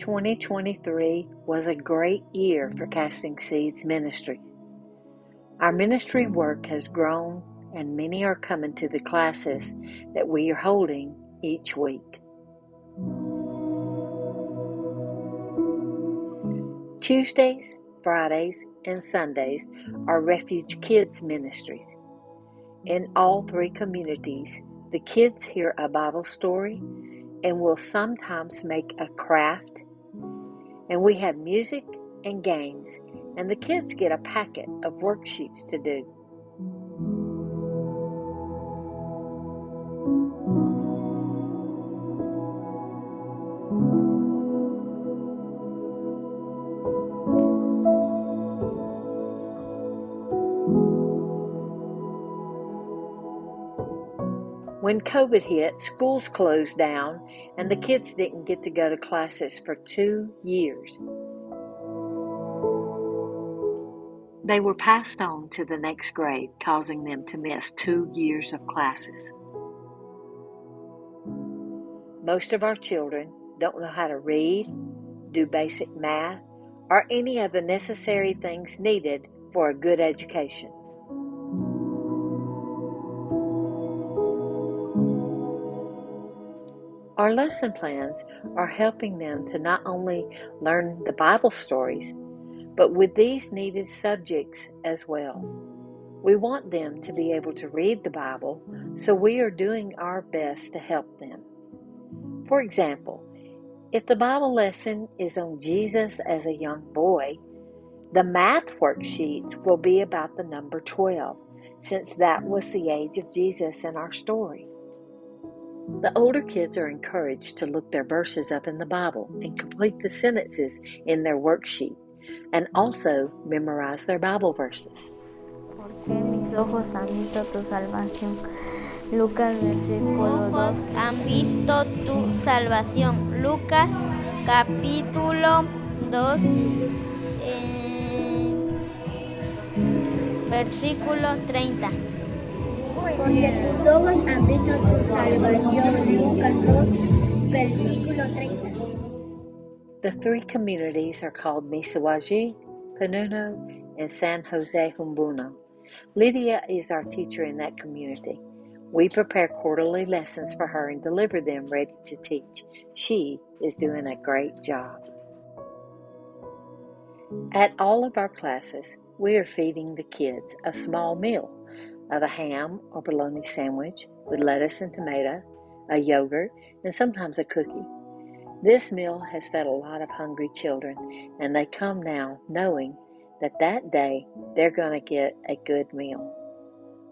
2023 was a great year for Casting Seeds Ministry. Our ministry work has grown, and many are coming to the classes that we are holding each week. Tuesdays, Fridays, and Sundays are Refuge Kids Ministries. In all three communities, the kids hear a Bible story and will sometimes make a craft. And we have music and games, and the kids get a packet of worksheets to do. When COVID hit, schools closed down, and the kids didn't get to go to classes for 2 years. They were passed on to the next grade, causing them to miss 2 years of classes. Most of our children don't know how to read, do basic math, or any of the necessary things needed for a good education. Our lesson plans are helping them to not only learn the Bible stories, but with these needed subjects as well. We want them to be able to read the Bible, so we are doing our best to help them. For example, if the Bible lesson is on Jesus as a young boy, the math worksheets will be about the number 12, since that was the age of Jesus in our story. The older kids are encouraged to look their verses up in the Bible and complete the sentences in their worksheet, and also memorize their Bible verses. Porque mis ojos han visto tu salvación. Lucas versículo 2. Ojos han visto tu salvación. Lucas capítulo 2, versículo 30. Porque tus ojos han visto tu salvación. Lucas 2, versículo 30. The three communities are called Misawaji, Panuno, and San Jose Humbuno. Lydia is our teacher in that community. We prepare quarterly lessons for her and deliver them ready to teach. She is doing a great job. At all of our classes, we are feeding the kids a small meal of a ham or bologna sandwich with lettuce and tomato, a yogurt, and sometimes a cookie. This meal has fed a lot of hungry children, and they come now knowing that day they're going to get a good meal.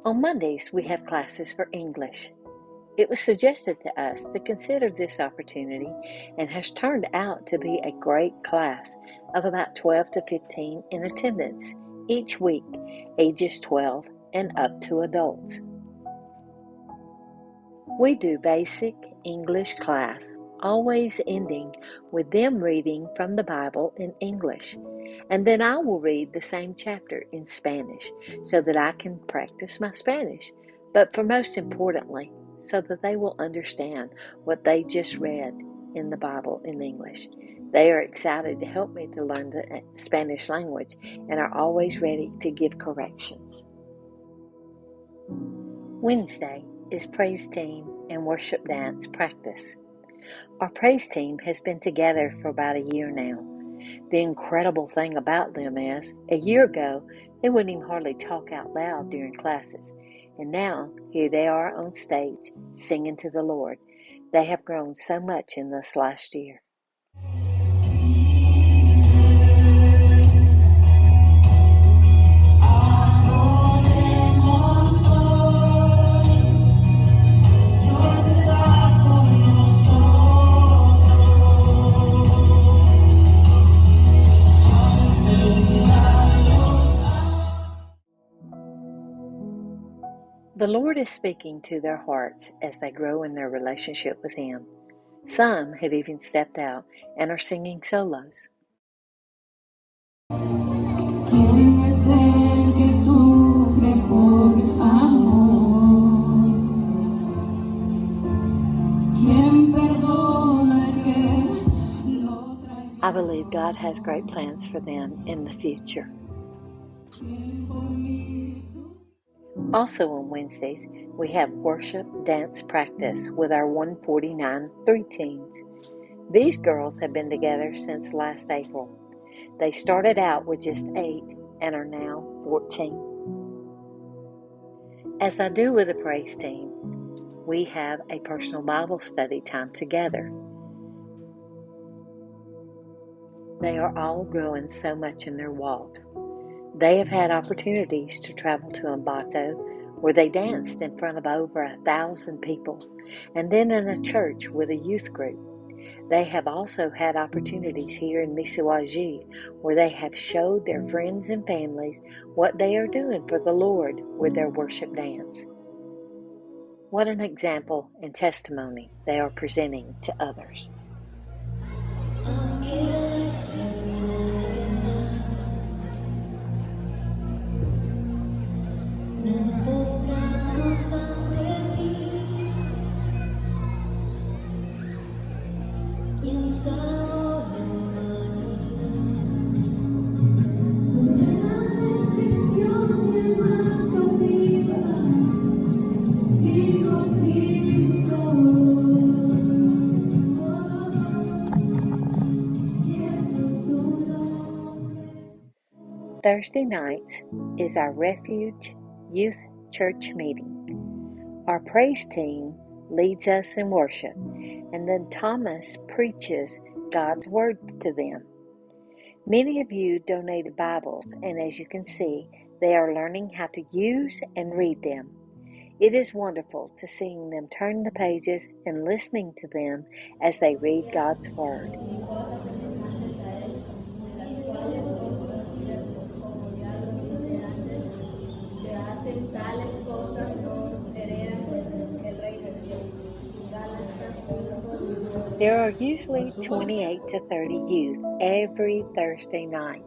On Mondays, we have classes for English. It was suggested to us to consider this opportunity and has turned out to be a great class of about 12 to 15 in attendance each week, ages 12 and up to adults. We do basic English class, always ending with them reading from the Bible in English, and then I will read the same chapter in Spanish so that I can practice my Spanish, but for most importantly, so that they will understand what they just read in the Bible in English. They are excited to help me to learn the Spanish language and are always ready to give corrections. Wednesday is praise team and worship dance practice. Our praise team has been together for about a year now. The incredible thing about them is, a year ago, they wouldn't even hardly talk out loud during classes. And now, here they are on stage, singing to the Lord. They have grown so much in this last year. The Lord is speaking to their hearts as they grow in their relationship with Him. Some have even stepped out and are singing solos. ¿Quién es el que sufre por amor? ¿Quién perdona que no trae? believe God has great plans for them in the future. Also on Wednesdays, we have worship dance practice with our 149 teens. These girls have been together since last April. They started out with just 8 and are now 14. As I do with the praise team, we have a personal Bible study time together. They are all growing so much in their walk. They have had opportunities to travel to Ambato, where they danced in front of over 1,000 people, and then in a church with a youth group. They have also had opportunities here in Misiwaji, where they have showed their friends and families what they are doing for the Lord with their worship dance. What an example and testimony they are presenting to others. Nos postramos ante ti, quien salvó la humanidad. Thursday nights is our Refuge Youth Church meeting. Our praise team leads us in worship, and then Thomas preaches God's Word to them. Many of you donated Bibles, and as you can see, they are learning how to use and read them. It is wonderful to seeing them turn the pages and listening to them as they read God's Word. There are usually 28 to 30 youth every Thursday night.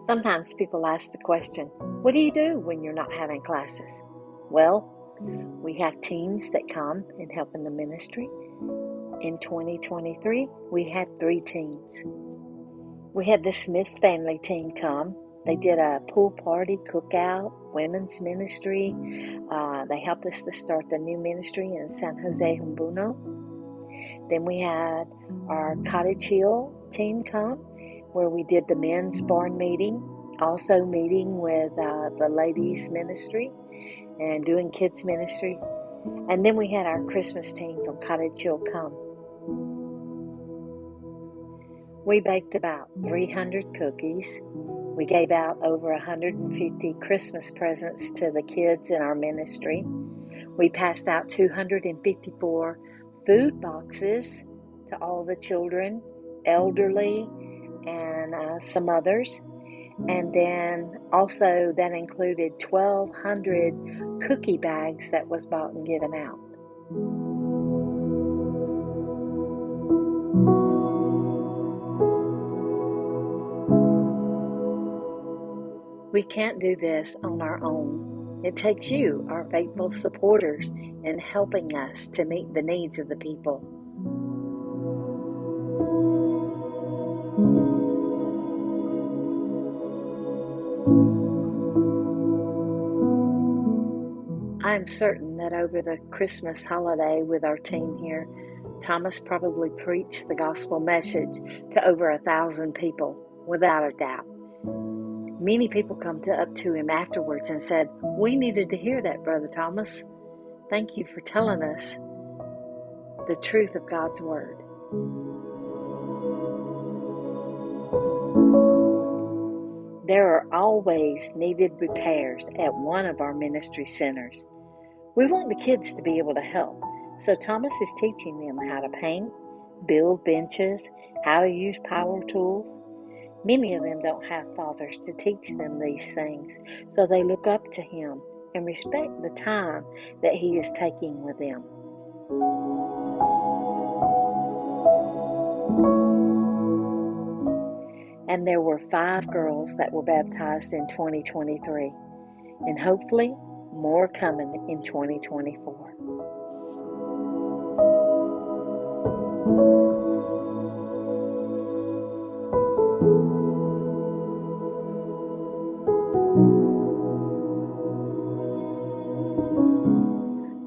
Sometimes people ask the question, what do you do when you're not having classes? Well, we have teens that come and help in the ministry. In 2023, we had 3 teens. We had the Smith family team come. They did a pool party, cookout, women's ministry. They helped us to start the new ministry in San Jose Humbuno. Then we had our Cottage Hill team come, where we did the men's barn meeting, also meeting with the ladies' ministry and doing kids' ministry. And then we had our Christmas team from Cottage Hill come. We baked about 300 cookies. We gave out over 150 Christmas presents to the kids in our ministry. We passed out 254 food boxes to all the children, elderly, and some others. And then also that included 1,200 cookie bags that was bought and given out. We can't do this on our own. It takes you, our faithful supporters, in helping us to meet the needs of the people. I am certain that over the Christmas holiday with our team here, Thomas probably preached the gospel message to over 1,000 people, without a doubt. Many people come up to him afterwards and said, "We needed to hear that, Brother Thomas. Thank you for telling us the truth of God's Word." There are always needed repairs at one of our ministry centers. We want the kids to be able to help, so Thomas is teaching them how to paint, build benches, how to use power tools. Many of them don't have fathers to teach them these things, so they look up to him and respect the time that he is taking with them. And there were 5 girls that were baptized in 2023, and hopefully more coming in 2024.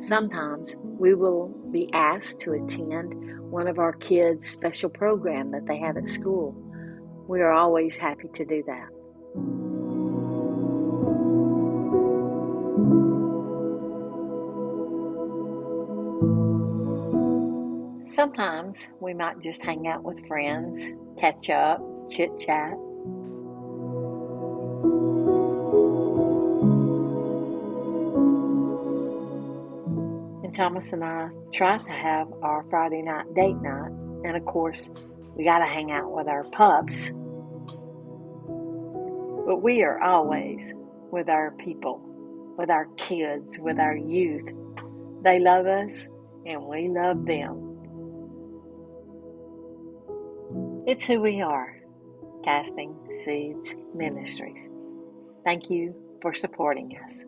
Sometimes we will be asked to attend one of our kids' special program that they have at school. We are always happy to do that. Sometimes we might just hang out with friends, catch up, chit-chat. And Thomas and I try to have our Friday night date night, and of course, we got to hang out with our pups. But we are always with our people, with our kids, with our youth. They love us, and we love them. It's who we are, Casting Seeds Ministries. Thank you for supporting us.